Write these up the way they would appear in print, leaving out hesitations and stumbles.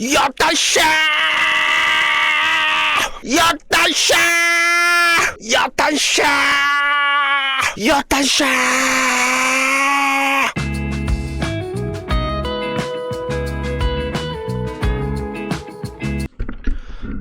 야따샤! 야따샤! 야따샤! 야따샤!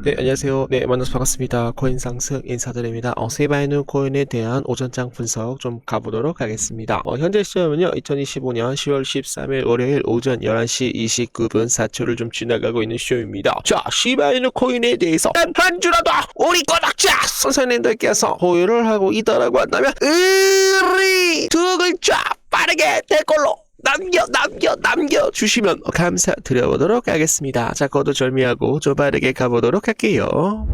네, 안녕하세요. 네, 만나서 반갑습니다. 코인 상승 인사드립니다. 세바이누 코인에 대한 오전장 분석 좀 가보도록 하겠습니다. 현재 시점은요, 2025년 10월 13일 월요일 오전 11시 29분 4초를 좀 지나가고 있는 시점입니다. 자, 시바이누 코인에 대해서 한 주라도 우리 꺼닥자 선생님들께서 보유를 하고 있다라고 한다면 으리 두 글자 빠르게 댓글로 남겨주시면 감사드려보도록 하겠습니다. 자, 거두절미하고 좀 빠르게 가보도록 할게요.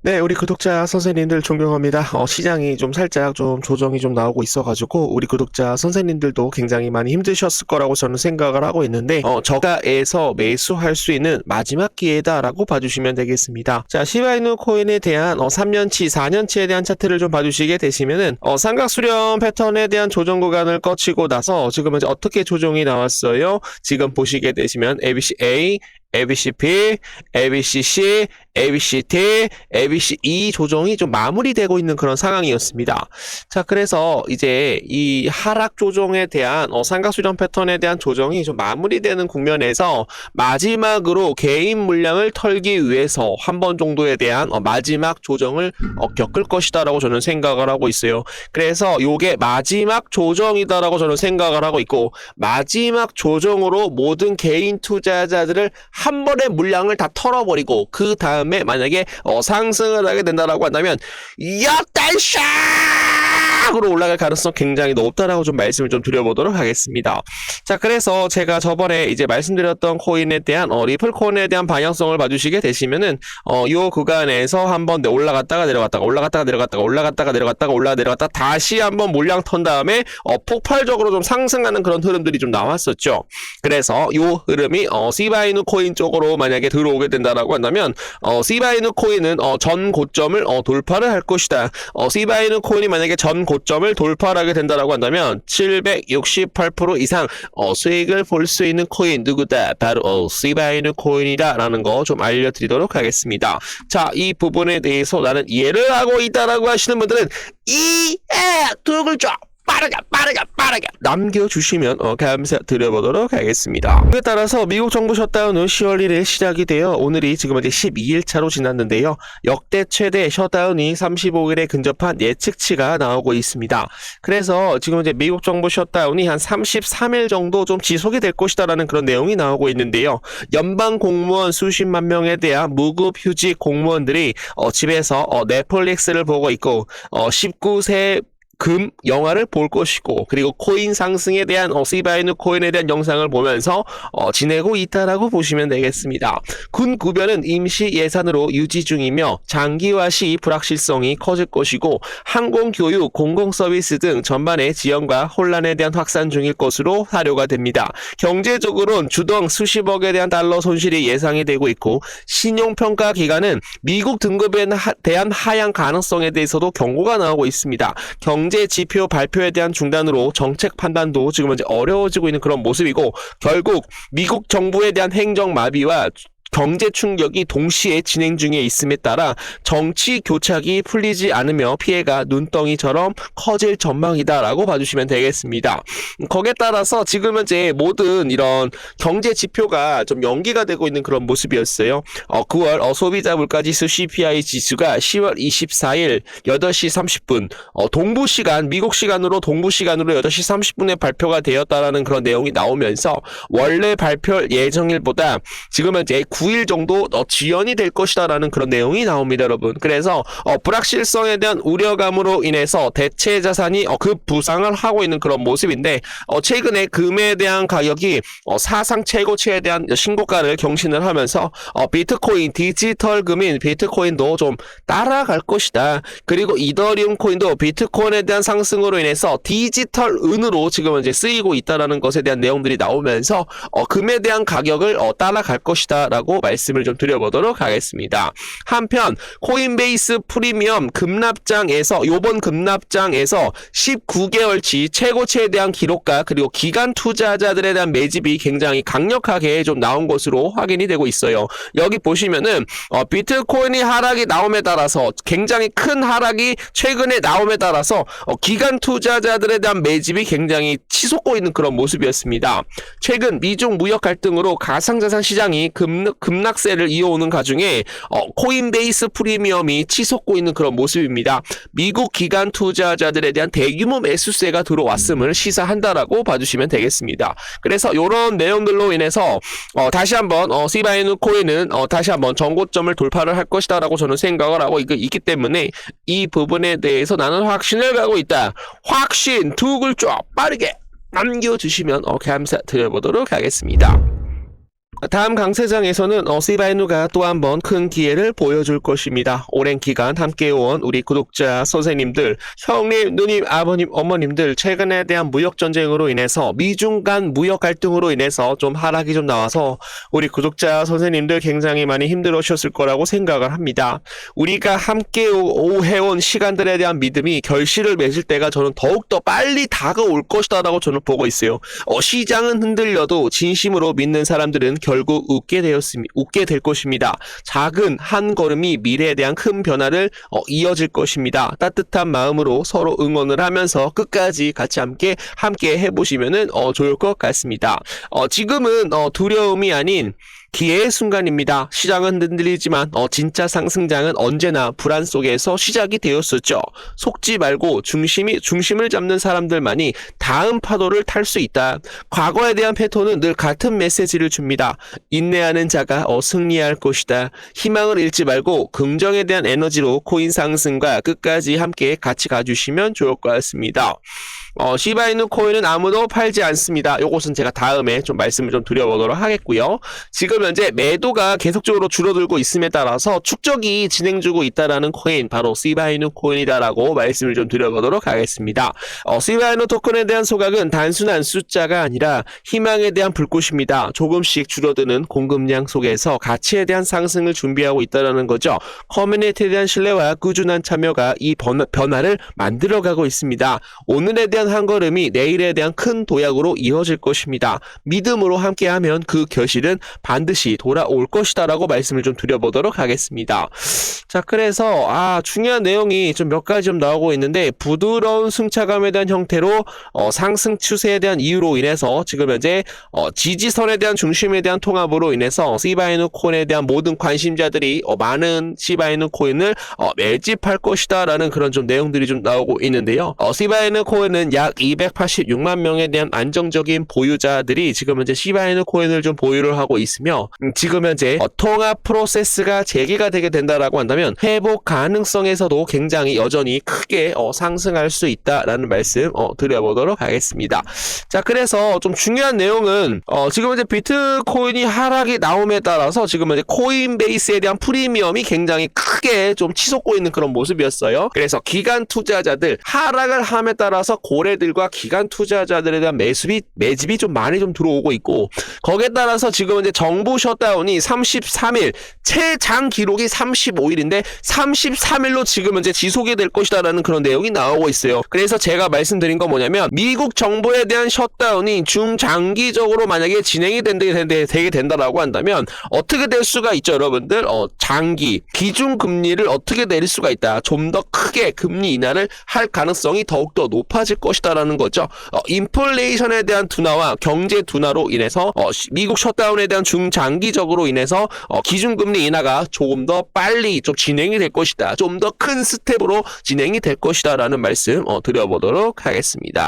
네, 우리 구독자 선생님들 존경합니다. 시장이 좀 살짝 좀 조정이 좀 나오고 있어가지고 우리 구독자 선생님들도 굉장히 많이 힘드셨을 거라고 저는 생각을 하고 있는데 저가에서 매수할 수 있는 마지막 기회다라고 봐주시면 되겠습니다. 자, 시바이누 코인에 대한 3년치, 4년치에 대한 차트를 좀 봐주시게 되시면은 삼각수렴 패턴에 대한 조정 구간을 거치고 나서 지금 이제 어떻게 조정이 나왔어요? 지금 보시게 되시면 ABCA, ABCP, ABCC, ABCT, ABC-E 조정이 좀 마무리되고 있는 그런 상황이었습니다. 자, 그래서 이제 이 하락 조정에 대한 삼각수렴 패턴에 대한 조정이 좀 마무리되는 국면에서 마지막으로 개인 물량을 털기 위해서 한 번 정도에 대한 마지막 조정을 겪을 것이다라고 저는 생각을 하고 있어요. 그래서 요게 마지막 조정이다라고 저는 생각을 하고 있고, 마지막 조정으로 모든 개인 투자자들을 한 번에 물량을 다 털어버리고 그 다음에 만약에 상승을 하게 된다라고 한다면 야따샤으로 올라갈 가능성 굉장히 높다라고 좀 말씀을 좀 드려보도록 하겠습니다. 자, 그래서 제가 저번에 이제 말씀드렸던 코인에 대한 리플 코인에 대한 방향성을 봐주시게 되시면은 요 구간에서 한번 올라갔다가 내려갔다가 다시 한번 물량 턴 다음에 폭발적으로 좀 상승하는 그런 흐름들이 좀 나왔었죠. 그래서 요 흐름이 시바이누 코인 쪽으로 만약에 들어오게 된다라고 한다면 시바이누 코인은 전 고점을 돌파를 할 것이다. 시바이누 코인이 만약에 전 고점을 돌파를 하게 된다라고 한다면 768% 이상 수익을 볼 수 있는 코인 누구다? 바로 시바이누 코인이다 라는 거 좀 알려드리도록 하겠습니다. 자, 이 부분에 대해서 나는 이해를 하고 있다라고 하시는 분들은 두 글자 빠르게 남겨주시면 감사드려보도록 하겠습니다. 그에 따라서 미국 정부 셧다운은 10월 1일 시작이 되어 오늘이 지금 이제 12일차로 지났는데요. 역대 최대 셧다운이 35일에 근접한 예측치가 나오고 있습니다. 그래서 지금 이제 미국 정부 셧다운이 한 33일 정도 좀 지속이 될 것이다라는 그런 내용이 나오고 있는데요. 연방 공무원 수십만 명에 대한 무급 휴직 공무원들이 집에서 넷플릭스를 보고 있고 19세 영화를 볼 것이고, 그리고 코인 상승에 대한 시바이누 코인에 대한 영상을 보면서 지내고 있다라고 보시면 되겠습니다. 군 구별은 임시 예산으로 유지 중이며 장기화 시 불확실성이 커질 것이고, 항공교육, 공공서비스 등 전반의 지연과 혼란에 대한 확산 중일 것으로 사료가 됩니다. 경제적으로는 주당 수십억에 대한 달러 손실이 예상이 되고 있고, 신용평가 기관은 미국 등급에 대한 하향 가능성에 대해서도 경고가 나오고 있습니다. 경제 지표 발표에 대한 중단으로 정책 판단도 지금 현재 어려워지고 있는 그런 모습이고, 결국 미국 정부에 대한 행정 마비와 경제 충격이 동시에 진행 중에 있음에 따라 정치 교착이 풀리지 않으며 피해가 눈덩이처럼 커질 전망이다라고 봐주시면 되겠습니다. 거기에 따라서 지금 현재 모든 이런 경제 지표가 좀 연기가 되고 있는 그런 모습이었어요. 9월 소비자 물가지수 CPI 지수가 10월 24일 8시 30분 동부 시간, 미국 시간으로 동부 시간으로 8시 30분에 발표가 되었다라는 그런 내용이 나오면서 원래 발표 예정일보다 지금 현재 9일 정도 지연이 될 것이다라는 그런 내용이 나옵니다, 여러분. 그래서 불확실성에 대한 우려감으로 인해서 대체 자산이 급 부상을 하고 있는 그런 모습인데, 최근에 금에 대한 가격이 사상 최고치에 대한 신고가를 경신을 하면서 비트코인, 디지털 금인 비트코인도 좀 따라갈 것이다. 그리고 이더리움 코인도 비트코인에 대한 상승으로 인해서 디지털 은으로 지금 이제 쓰이고 있다라는 것에 대한 내용들이 나오면서 금에 대한 가격을 따라갈 것이다라고 있다라고 말씀을 좀 드려보도록 하겠습니다. 한편 코인베이스 프리미엄 급납장에서 요번 급납장에서 19개월치 최고치에 대한 기록과 그리고 기간 투자자들에 대한 매집이 굉장히 강력하게 좀 나온 것으로 확인이 되고 있어요. 여기 보시면은 비트코인이 하락이 나옴에 따라서 굉장히 큰 하락이 최근에 나옴에 따라서 기간 투자자들에 대한 매집이 굉장히 치솟고 있는 그런 모습이었습니다. 최근 미중 무역 갈등으로 가상자산 시장이 급락세를 이어오는 가중에 코인베이스 프리미엄이 치솟고 있는 그런 모습입니다. 미국 기간 투자자들에 대한 대규모 매수세가 들어왔음을 시사한다라고 봐주시면 되겠습니다. 그래서 이런 내용들로 인해서 다시 한번 시바이누 코인은 다시 한번 전고점을 돌파를 할 것이다라고 저는 생각을 하고 있기 때문에 이 부분에 대해서 나는 확신을 가고 있다. 확신 두 글자 빠르게 남겨주시면 감사드려보도록 하겠습니다. 다음 강세장에서는 시바이누가 또 한 번 큰 기회를 보여줄 것입니다. 오랜 기간 함께해온 우리 구독자 선생님들, 형님, 누님, 아버님, 어머님들 최근에 대한 무역전쟁으로 인해서 미중 간 무역 갈등으로 인해서 좀 하락이 좀 나와서 우리 구독자 선생님들 굉장히 많이 힘들으셨을 거라고 생각을 합니다. 우리가 함께 해온 시간들에 대한 믿음이 결실을 맺을 때가 저는 더욱더 빨리 다가올 것이다 라고 저는 보고 있어요. 시장은 흔들려도 진심으로 믿는 사람들은 결국 웃게 될 것입니다. 작은 한 걸음이 미래에 대한 큰 변화를 이어질 것입니다. 따뜻한 마음으로 서로 응원을 하면서 끝까지 같이 함께 해보시면 좋을 것 같습니다. 지금은 두려움이 아닌 기회의 순간입니다. 시장은 흔들리지만 진짜 상승장은 언제나 불안 속에서 시작이 되었었죠. 속지 말고 중심을 잡는 사람들만이 다음 파도를 탈 수 있다. 과거에 대한 패턴은 늘 같은 메시지를 줍니다. 인내하는 자가 승리할 것이다. 희망을 잃지 말고 긍정에 대한 에너지로 코인 상승과 끝까지 함께 같이 가주시면 좋을 것 같습니다. 시바이누 코인은 아무도 팔지 않습니다. 요것은 제가 다음에 좀 말씀을 좀 드려보도록 하겠고요. 지금 현재 매도가 계속적으로 줄어들고 있음에 따라서 축적이 진행 중고 있다라는 코인, 바로 시바이누 코인이다라고 말씀을 좀 드려보도록 하겠습니다. 시바이누 토큰에 대한 소각은 단순한 숫자가 아니라 희망에 대한 불꽃입니다. 조금씩 줄어드는 공급량 속에서 가치에 대한 상승을 준비하고 있다라는 거죠. 커뮤니티에 대한 신뢰와 꾸준한 참여가 이 변화를 만들어가고 있습니다. 오늘에 대한 한 걸음이 내일에 대한 큰 도약으로 이어질 것입니다. 믿음으로 함께하면 그 결실은 반드시 돌아올 것이다 라고 말씀을 좀 드려보도록 하겠습니다. 자, 그래서 중요한 내용이 좀 몇 가지 좀 나오고 있는데, 부드러운 승차감에 대한 형태로 상승 추세에 대한 이유로 인해서 지금 현재 지지선에 대한 중심에 대한 통합으로 인해서 시바이누 코인에 대한 모든 관심자들이 많은 시바이누 코인을 매집할 것이다 라는 그런 좀 내용들이 좀 나오고 있는데요. 시바이누 코인은 약 286만 명에 대한 안정적인 보유자들이 지금 현재 시바이누 코인을 좀 보유를 하고 있으며, 지금 현재 통합 프로세스가 재개가 되게 된다라고 한다면 회복 가능성에서도 굉장히 여전히 크게 상승할 수 있다라는 말씀 드려보도록 하겠습니다. 자, 그래서 좀 중요한 내용은 지금 현재 비트코인이 하락이 나옴에 따라서 지금 현재 코인베이스에 대한 프리미엄이 굉장히 크게 좀 치솟고 있는 그런 모습이었어요. 그래서 기간 투자자들 하락을 함에 따라서 고래들과 기간 투자자들에 대한 매집이 좀 많이 좀 들어오고 있고, 거기에 따라서 지금 현재 정부 셧다운이 33일, 최장 기록이 35일인데 33일로 지금 현재 지속이 될 것이다라는 그런 내용이 나오고 있어요. 그래서 제가 말씀드린 건 뭐냐면, 미국 정부에 대한 셧다운이 중장기적으로 만약에 진행이 되게 된다라고 한다면 어떻게 될 수가 있죠, 여러분들? 장기 기준금리를 어떻게 내릴 수가 있다. 좀 더 크게 금리 인하를 할 가능성이 더욱더 높아질 것이다라는 거죠. 인플레이션에 대한 둔화와 경제 둔화로 인해서 미국 셧다운에 대한 중장기적으로 인해서 기준금리 인하가 조금 더 빨리 좀 진행이 될 것이다. 좀 더 큰 스텝으로 진행이 될 것이다라는 말씀 드려보도록 하겠습니다.